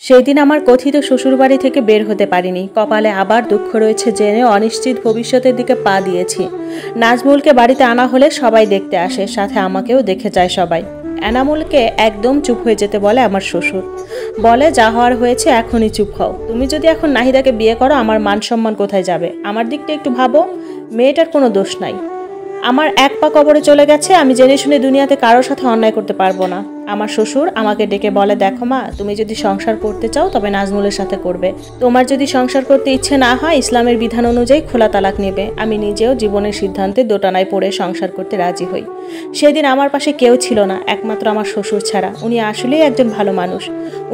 সেই দিন আমার কথিত শ্বশুরবাড়ি থেকে বের হতে পারিনি। কপালে আবার দুঃখ রয়েছে জেনে অনিশ্চিত ভবিষ্যতের দিকে পা দিয়েছি। নাজমুলকে বাড়িতে আনা হলে সবাই দেখতে আসে, সাথে আমাকেও দেখে যায় সবাই। এনামুলকে একদম চুপ হয়ে যেতে বলে আমার শ্বশুর। বলে, যা হওয়ার হয়েছে এখনই চুপ হও। তুমি যদি এখন নাহিদাকে বিয়ে করো, আমার মান সম্মান কোথায় যাবে? আমার দিকটা একটু ভাবো। মেয়েটার কোনো দোষ নাই। আমার এক পা কবরে চলে গেছে। আমি জেনে শুনে দুনিয়াতে কারোর সাথে অন্যায় করতে পারবো না। আমার শ্বশুর আমাকে ডেকে বলে, দেখো মা, তুমি যদি সংসার করতে চাও তবে নাজমুলের সাথে করবে। তোমার যদি সংসার করতে ইচ্ছে না হয়, ইসলামের বিধান অনুযায়ী খোলা তালাক নেবে। আমি নিজেও জীবনের সিদ্ধান্তে দোটানায় পড়ে সংসার করতে রাজি হই। সেদিন আমার পাশে কেউ ছিল না, একমাত্র আমার শ্বশুর ছাড়া। উনি আসলেই একজন ভালো মানুষ।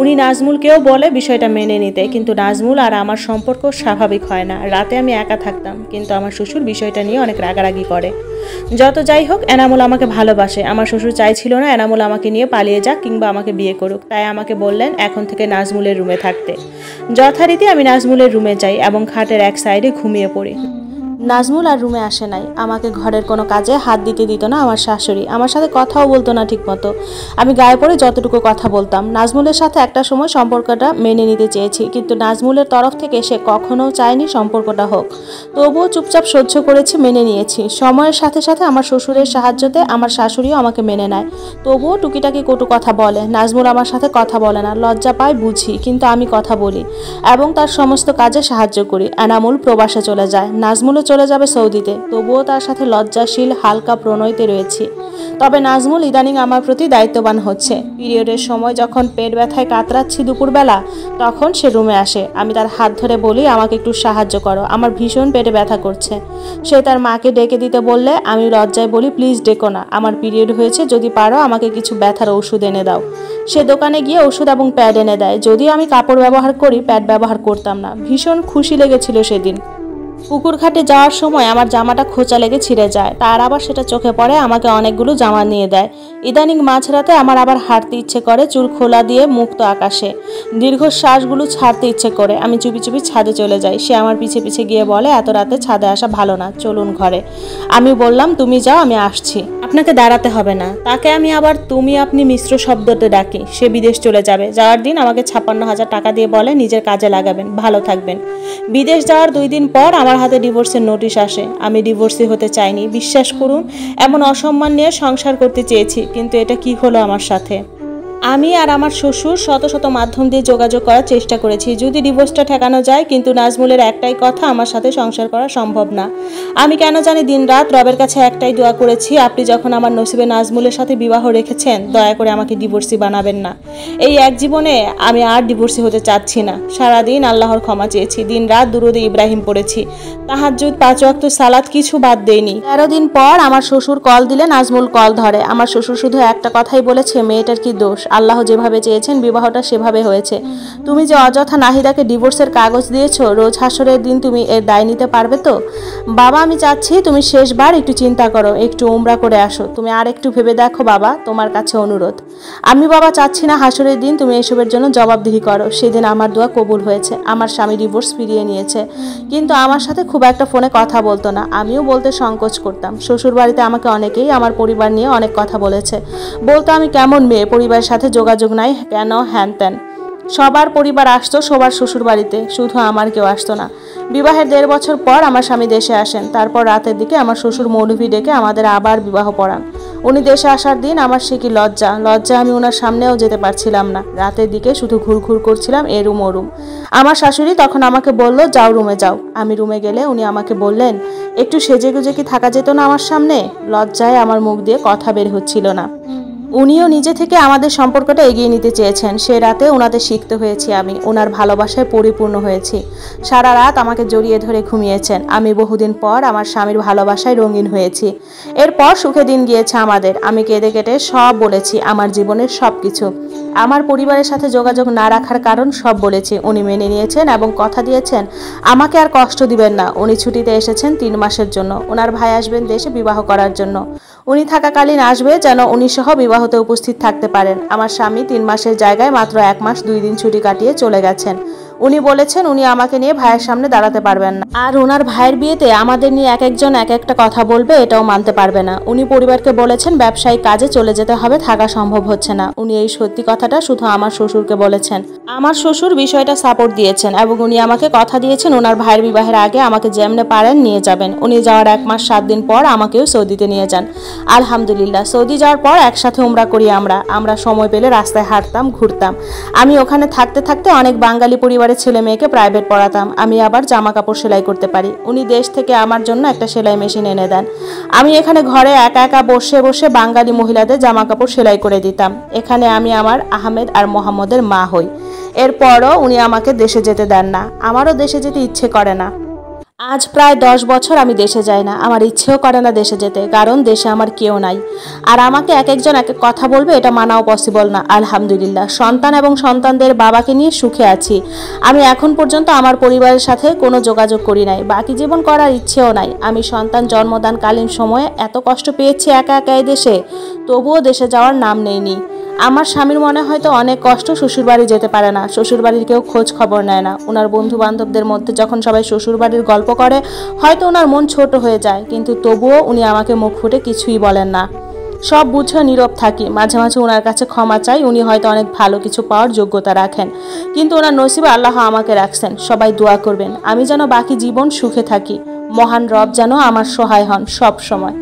উনি নাজমুলকেও বলে বিষয়টা মেনে নিতে, কিন্তু নাজমুল আর আমার সম্পর্ক স্বাভাবিক হয় না। রাতে আমি একা থাকতাম, কিন্তু আমার শ্বশুর বিষয়টা নিয়ে অনেক রাগারাগি করে। যত যাই হোক, এনামুল আমাকে ভালোবাসে। আমার শ্বশুর চাইছিল না এনামুল আমাকে নিয়ে পালিয়ে যাক কিংবা আমাকে বিয়ে করুক। তাই আমাকে বললেন এখন থেকে নাজমুলের রুমে থাকতে। যথারীতি আমি নাজমুলের রুমে যাই এবং খাটের এক সাইডে ঘুমিয়ে পড়ি। নাজমুল আর রুমে আসে নাই। আমাকে ঘরের কোনো কাজে হাত দিতে দিত না আমার শাশুড়ি। আমার সাথে কথাও বলতো না ঠিক মতো। আমি গায়ে পড়ে যতটুকু কথা বলতাম। নাজমুলের সাথে একটা সময় সম্পর্কটা মেনে নিতে চেয়েছি, কিন্তু নাজমুলের তরফ থেকে সে কখনো চায়নি সম্পর্কটা হোক। তবুও চুপচাপ সহ্য করেছি, মেনে নিয়েছি। সময়ের সাথে সাথে আমার শ্বশুরের সাহায্যতে আমার শাশুড়িও আমাকে মেনে নেয়। তবুও টুকিটাকি কটু কথা বলে। নাজমুল আমার সাথে কথা বলে না, লজ্জা পায় বুঝি, কিন্তু আমি কথা বলি এবং তার সমস্ত কাজে সাহায্য করি। এনামুল প্রবাসে চলে যায়, নাজমুলও চলে যাবে সৌদিতে। তবুও তার সাথে লজ্জাশীল হালকা প্রণয়তে রয়েছি। তবে নাজমুল ইদানিং আমার প্রতি দায়িত্ববান হচ্ছে। পিরিয়ডের সময় যখন পেট ব্যথায় কাতরাচ্ছি দুপুরবেলা, তখন সে রুমে আসে। আমি তার হাত ধরে বলি, আমাকে একটু সাহায্য করো, আমার ভীষণ পেটে ব্যথা করছে। সে তার মাকে ডেকে দিতে বললে আমি লজ্জায় বলি, প্লিজ ডেকো না, আমার পিরিয়ড হয়েছে, যদি পারো আমাকে কিছু ব্যথার ওষুধ এনে দাও। সে দোকানে গিয়ে ওষুধ এবং প্যাড এনে দেয়। যদিও আমি কাপড় ব্যবহার করি, প্যাড ব্যবহার করতাম না। ভীষণ খুশি লেগেছিল সেদিন। পুকুর ঘাটে যাওয়ার সময় আমার জামাটা খোঁচা লেগে ছিঁড়ে যায়। তার আবার সেটা চোখে পড়ে, আমাকে অনেকগুলো জামা নিয়ে দেয়। ইদানিং মাঝরাতে আমার আবার হাঁটতে ইচ্ছে করে, চুল খোলা দিয়ে মুক্ত আকাশে। দীর্ঘশ্বাসগুলো ছাড়তে ইচ্ছে করে। আমি চুপি চুপি ছাদে চলে যাই। সে আমার পিছে পিছে গিয়ে বলে, এত রাতে ছাদে আসা ভালো না, চলুন ঘরে। আমি বললাম, তুমি যাও, আমি আসছি, আপনাকে দাঁড়াতে হবে না। তাকে আমি আবার তুমি আপনি মিশ্র শব্দতে ডাকি। সে বিদেশ চলে যাবে। যাওয়ার দিন আমাকে 56,000 টাকা দিয়ে বলে নিজের কাজে লাগাবেন, ভালো থাকবেন। বিদেশ যাওয়ার 2 দিন পর আমার হাতে ডিভোর্সের নোটিশ আসে। আমি ডিভোর্সি হতে চাইনি, বিশ্বাস করুন। এমন অসম্মান নিয়ে সংসার করতে চেয়েছি, কিন্তু এটা কি হলো আমার সাথে। আমি আর আমার শ্বশুর শত শত মাধ্যম দিয়ে যোগাযোগ করার চেষ্টা করেছি যদি ডিভোর্সটা ঠেকানো যায়, কিন্তু নাজমুলের একটাই কথা, আমার সাথে সংসার করা সম্ভব না। আমি কেন জানি দিনরাত রবের কাছে একটাই দোয়া করেছি, আপনি যখন আমার নসিবে নাজমুলের সাথে বিবাহ রেখেছেন, দয়া করে আমাকে ডিভোর্সি বানাবেন না। এই এক জীবনে আমি আর ডিভোর্সি হতে চাচ্ছি না। সারাদিন আল্লাহর ক্ষমা চেয়েছি, দিনরাত দুরুদে ইব্রাহিম পড়েছি, তাহাজ্জুদ 5 ওয়াক্ত সালাত কিছু বাদ দেইনি। 13 দিন পর আমার শ্বশুর কল দিলে নাজমুল কল ধরে। আমার শ্বশুর শুধু একটা কথাই বলেছে, মেয়েটার কি দোষ, আল্লাহ যেভাবে চেয়েছেন বিবাহটা সেভাবে হয়েছে। তুমি যে অযথা নাহিদাকে ডিভোর্সের কাগজ দিয়েছো, রোজ হাসরের দিন তুমি এর দায় নিতে পারবে তো? বাবা, আমি চাচ্ছি তুমি শেষবার একটু চিন্তা করো, একটু উমরা করে আসো। তুমি আর একটু ভেবে দেখো বাবা, তোমার কাছে অনুরোধ। আমি বাবা চাচ্ছি না হাসরের দিন তুমি এসবের জন্য জবাবদিহি করো। সেদিন আমার দোয়া কবুল হয়েছে। আমার স্বামী ডিভোর্স ফিরিয়ে নিয়েছে, কিন্তু আমার সাথে খুব একটা ফোনে কথা বলতো না। আমিও বলতে সংকোচ করতাম। শ্বশুর বাড়িতে আমাকে অনেকেই আমার পরিবার নিয়ে অনেক কথা বলেছে। বলতো আমি কেমন মেয়ে, পরিবারের সাথে যোগাযোগ নাই কেন, হ্যান ত্যান। সবার পরিবার আসতো সবার শ্বশুর বাড়িতে, শুধু আমার কেউ আসতো না। বিবাহের 1.5 বছর পর আমার স্বামী দেশে আসেন। তারপর রাতের দিকে আমার শ্বশুর মৌলভী ডেকে আমাদের আবার বিবাহ পড়ান। উনি দেশে আসার দিন আমার সে কি লজ্জা, আমি ওনার সামনেও যেতে পারছিলাম না। রাতের দিকে শুধু ঘুরঘুর করছিলাম এরুম ওরুম। আমার শাশুড়ি তখন আমাকে বলল, যাও রুমে যাও। আমি রুমে গেলে উনি আমাকে বললেন, একটু সেজে গুজে কি থাকা যেত না আমার সামনে? লজ্জায় আমার মুখ দিয়ে কথা বের হচ্ছিল না। উনিও নিজে থেকে আমাদের সম্পর্কটা এগিয়ে নিতে চেয়েছেন। সে রাতে ওনাদের শিখতে হয়েছি, আমি ওনার ভালোবাসায় পরিপূর্ণ হয়েছি। সারা রাত আমাকে জড়িয়ে ধরে ঘুমিয়েছেন। আমি বহুদিন পর আমার স্বামীর ভালোবাসায় রঙিন হয়েছি। এরপর সুখে দিন গিয়েছে আমাদের। আমি কেঁদে কেটে সব বলেছি, আমার জীবনের সব কিছু। আমার পরিবারের সাথে যোগাযোগ না রাখার কারণ সব বলেছি। উনি মেনে নিয়েছেন এবং কথা দিয়েছেন আমাকে আর কষ্ট দিবেন না। উনি ছুটিতে এসেছেন 3 মাসের জন্য। ওনার ভাই আসবেন দেশে বিবাহ করার জন্য। উনি থাকাকালীন আসবে যেন উনি সহ বিবাহতে উপস্থিত থাকতে পারেন। আমার স্বামী 3 মাসের জায়গায় মাত্র 1 মাস 2 দিন ছুটি কাটিয়ে চলে গেছেন। উনি বলেছেন উনি আমাকে নিয়ে ভাইয়ের সামনে দাঁড়াতে পারবেন না, আর ওনার ভাইয়ের বিয়েতে আমাদের নিয়ে এক একজন এক একটা কথা বলবে, এটাও মানতে পারবে না। উনি পরিবারকে বলেছেন ব্যবসায়িক কাজে চলে যেতে হবে, থাকা সম্ভব হচ্ছে না। উনি এই সত্যি কথাটা শুধু আমার শ্বশুরকে বলেছেন। আমার শ্বশুর বিষয়টা সাপোর্ট দিয়েছেন এবং উনি আমাকে কথা দিয়েছেন ওনার ভাইয়ের বিবাহের আগে আমাকে যেমনে পারেন নিয়ে যাবেন। উনি যাওয়ার 1 মাস 7 দিন পর আমাকেও সৌদিতে নিয়ে যান। আলহামদুলিল্লাহ, সৌদি যাওয়ার পর একসাথে উমরা করি। আমরা সময় পেলে রাস্তায় হাঁটতাম, ঘুরতাম। আমি ওখানে থাকতে থাকতে অনেক বাঙালি পরিবারের ছেলে মেয়েকে প্রাইভেট পড়াতাম। আমি আবার জামা কাপড় সেলাই করতে পারি। উনি দেশ থেকে আমার জন্য একটা সেলাই মেশিন এনে দেন। আমি এখানে ঘরে একা একা বসে বসে বাঙালি মহিলাদের জামা কাপড় সেলাই করে দিতাম। এখানে আমি আমার আহমেদ আর মোহাম্মদের মা হই। এরপরও উনি আমাকে দেশে যেতে দেন না। আমারও দেশে যেতে ইচ্ছে করে না। আজ প্রায় 10 বছর আমি দেশে যাই না। আমার ইচ্ছেও করে না দেশে যেতে, কারণ দেশে আমার কেউ নাই। আর আমাকে এক একজন এক এক কথা বলবে, এটা মানাও পসিবল না। আলহামদুলিল্লাহ, সন্তান এবং সন্তানদের বাবাকে নিয়ে সুখে আছি। আমি এখন পর্যন্ত আমার পরিবারের সাথে কোনো যোগাযোগ করি নাই, বাকি জীবন করার ইচ্ছেও নাই। আমি সন্তান জন্মদানকালীন সময়ে এত কষ্ট পেয়েছি একা একা এই দেশে, তবুও দেশে যাওয়ার নাম নেইনি। আমার স্বামীর মনে হয়তো অনেক কষ্ট, শ্বশুরবাড়ি যেতে পারে না, শ্বশুরবাড়ির কেউ খোঁজ খবর নেয় না। ওনার বন্ধু বান্ধবদের মধ্যে যখন সবাই শ্বশুরবাড়ির গল্প করে, হয়তো ওনার মন ছোট হয়ে যায়, কিন্তু তবুও উনি আমাকে মুখ ফুটে কিছুই বলেন না। সব বুঝে নীরব থাকি। মাঝে মাঝে ওনার কাছে ক্ষমা চাই। উনি হয়তো অনেক ভালো কিছু পাওয়ার যোগ্যতা রাখেন, কিন্তু ওনার নসিবে আল্লাহ আমাকে রাখছেন। সবাই দোয়া করবেন আমি যেন বাকি জীবন সুখে থাকি। মহান রব যেন আমার সহায় হন সব সময়।